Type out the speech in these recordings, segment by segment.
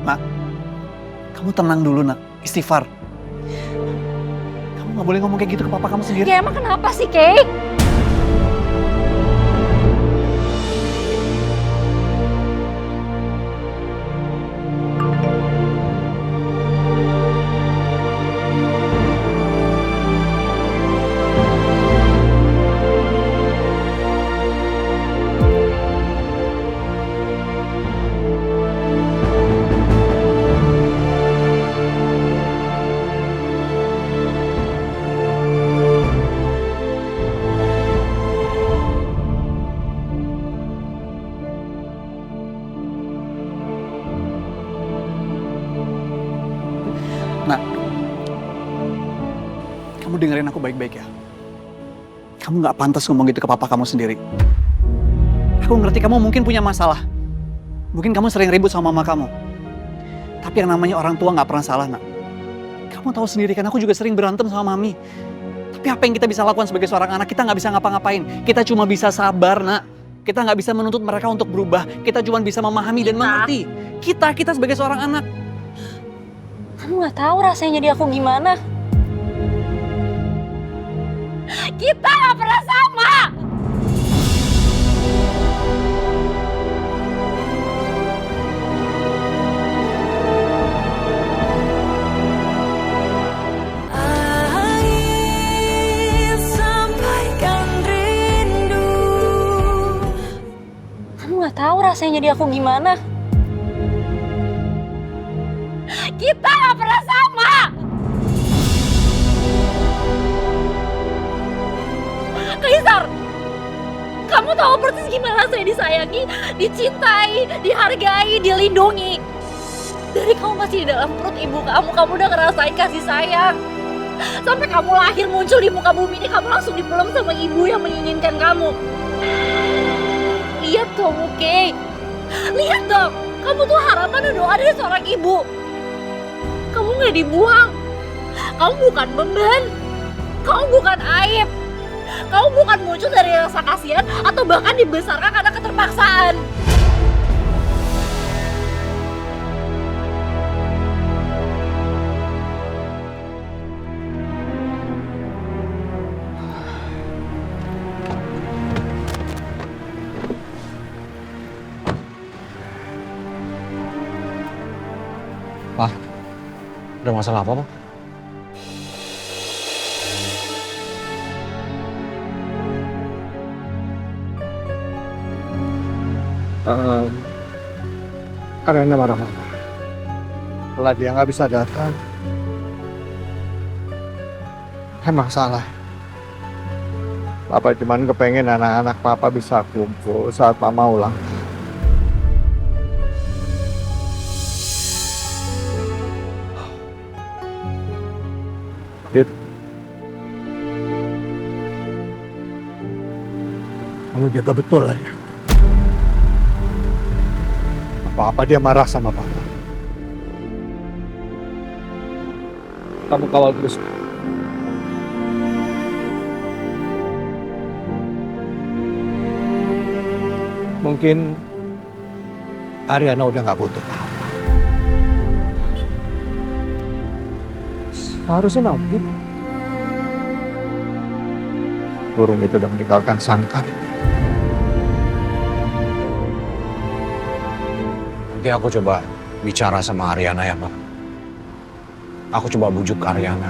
Nak, kamu tenang dulu nak, istighfar. Kamu gak boleh ngomong kayak gitu ke papa kamu sendiri. Ya emang kenapa sih, Kay? Nak, kamu dengerin aku baik-baik ya. Kamu gak pantas ngomong gitu ke papa kamu sendiri. Aku ngerti kamu mungkin punya masalah. Mungkin kamu sering ribut sama mama kamu. Tapi yang namanya orang tua gak pernah salah, nak. Kamu tahu sendiri kan, aku juga sering berantem sama mami. Tapi apa yang kita bisa lakukan sebagai seorang anak? Kita gak bisa ngapa-ngapain. Kita cuma bisa sabar, nak. Kita gak bisa menuntut mereka untuk berubah. Kita cuma bisa memahami dan mengerti. Kita sebagai seorang anak. Kamu gak tahu rasanya jadi aku gimana. Kita gak pernah sama. Kamu gak tahu rasanya jadi aku gimana. Kita gak pernah sama. Kaisar, kamu tahu persis gimana saya disayangi, dicintai, dihargai, dilindungi. Dari kamu masih di dalam perut ibu kamu udah ngerasain kasih sayang. Sampai kamu lahir muncul di muka bumi ini, kamu langsung dipeluk sama ibu yang menginginkan kamu. Lihat dong, oke? Lihat dong, kamu tuh harapan dan doa dari seorang ibu. Kamu gak dibuang. Kamu bukan beban. Kamu bukan aib. Kamu bukan muncul dari rasa kasihan atau bahkan dibesarkan karena keterpaksaan. Pak, ada masalah apa, Pak? Karena marah mama. Setelah dia nggak bisa datang, emang salah. Papa cuman kepengen anak-anak papa bisa kumpul saat mama ulang. Dit, kamu jaga betul lah ya. Apa-apa dia marah sama papa. Kamu kawal terus. Mungkin Ariana udah nggak butuh papa. Harusnya nanti burung itu udah meninggalkan sangkar. Nanti aku coba bicara sama Ariana ya, Pak. Aku coba bujuk Ariana.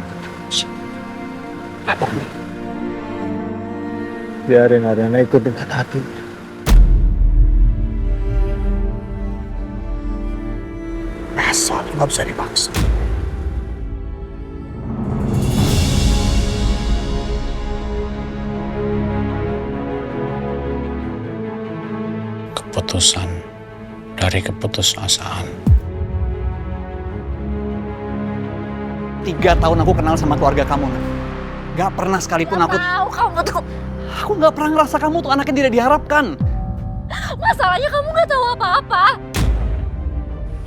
Biarin Ariana ikut dengan hati. Asal nggak bisa dipaksa. Keputusan dari keputusasaan. 3 tahun aku kenal sama keluarga kamu, Nak. Gak pernah sekalipun Gak tahu kamu tuh. Aku gak pernah ngerasa kamu tuh anak yang tidak diharapkan. Masalahnya kamu gak tahu apa-apa.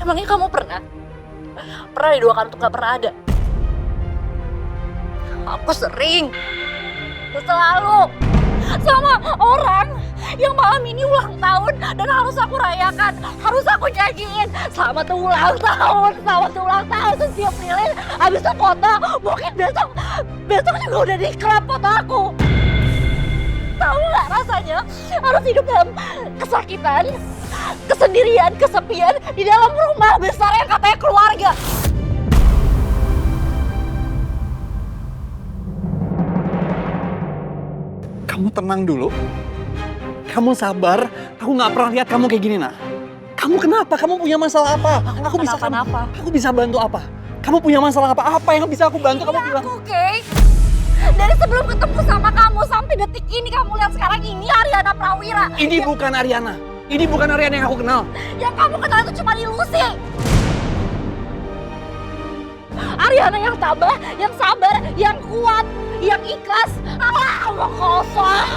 Emangnya kamu pernah? Pernah didoakan untuk gak pernah ada? Aku sering. Selalu. sama orang yang malam ini ulang tahun dan harus aku rayakan, harus aku nyanyiin selamat ulang tahun setiap lilin. Habis itu foto, mungkin besok juga udah di club foto aku. Tahu nggak rasanya harus hidup dalam kesakitan, kesendirian, kesepian di dalam rumah besar yang katanya keluarga. Kamu tenang dulu. Kamu sabar. Aku nggak pernah lihat kamu kayak gini, Nak. Kamu kenapa? Kamu punya masalah apa? Aku bisa kenapa-napa. Aku bisa bantu apa? Kamu punya masalah apa? Apa yang bisa aku bantu? Kamu bilang. Aku, Kay. Dari sebelum ketemu sama kamu sampai detik ini kamu lihat sekarang ini Aryana Prawira. Ini bukan Aryana. Ini bukan Aryana yang aku kenal. Yang kamu kenal itu cuma ilusi. Aryana yang tabah, yang sabar, yang kuat, yang ikhlas. Omong kosong.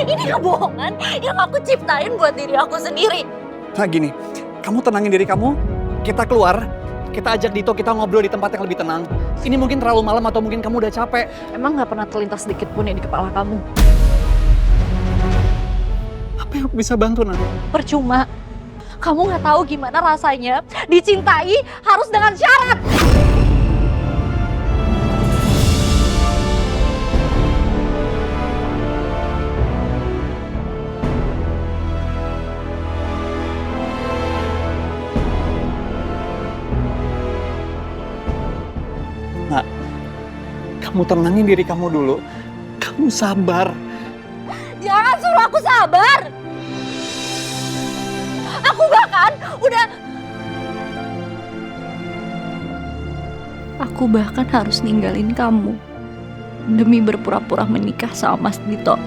Ini kebohongan yang aku ciptain buat diri aku sendiri. Nah gini, kamu tenangin diri kamu. Kita keluar. Kita ajak Dito, kita ngobrol di tempat yang lebih tenang. Ini mungkin terlalu malam atau mungkin kamu udah capek. Emang gak pernah terlintas sedikit pun ya di kepala kamu? Apa yang aku bisa bantu, Nak? Percuma. Kamu gak tahu gimana rasanya dicintai harus dengan syarat. Nak, kamu tenangin diri kamu dulu. Kamu sabar. Jangan suruh aku sabar. Aku bahkan harus ninggalin kamu demi berpura-pura menikah sama Mas Dito.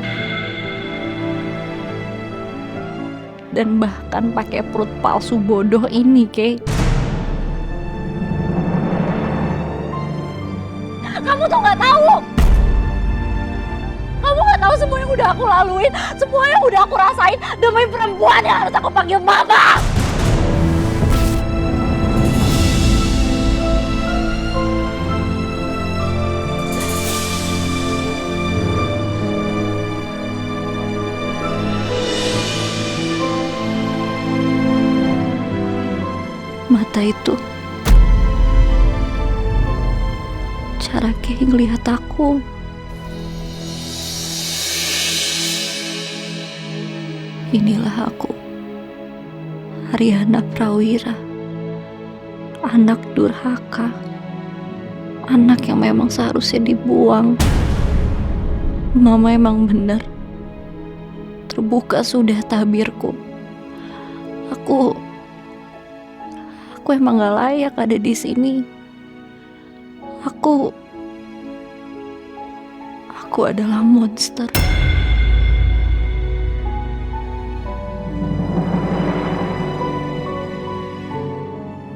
Dan bahkan pakai perut palsu bodoh ini, Kay. Kamu tuh nggak tahu. Kamu nggak tahu semua yang udah aku laluin, semua yang udah aku rasain demi perempuan yang harus aku panggil mama. Mata itu, cara Kay ngelihat aku. Inilah aku, Aryana Prawira, anak durhaka, anak yang memang seharusnya dibuang. Mama emang benar, terbuka sudah tabirku. Aku emang gak layak ada di sini. Aku adalah monster.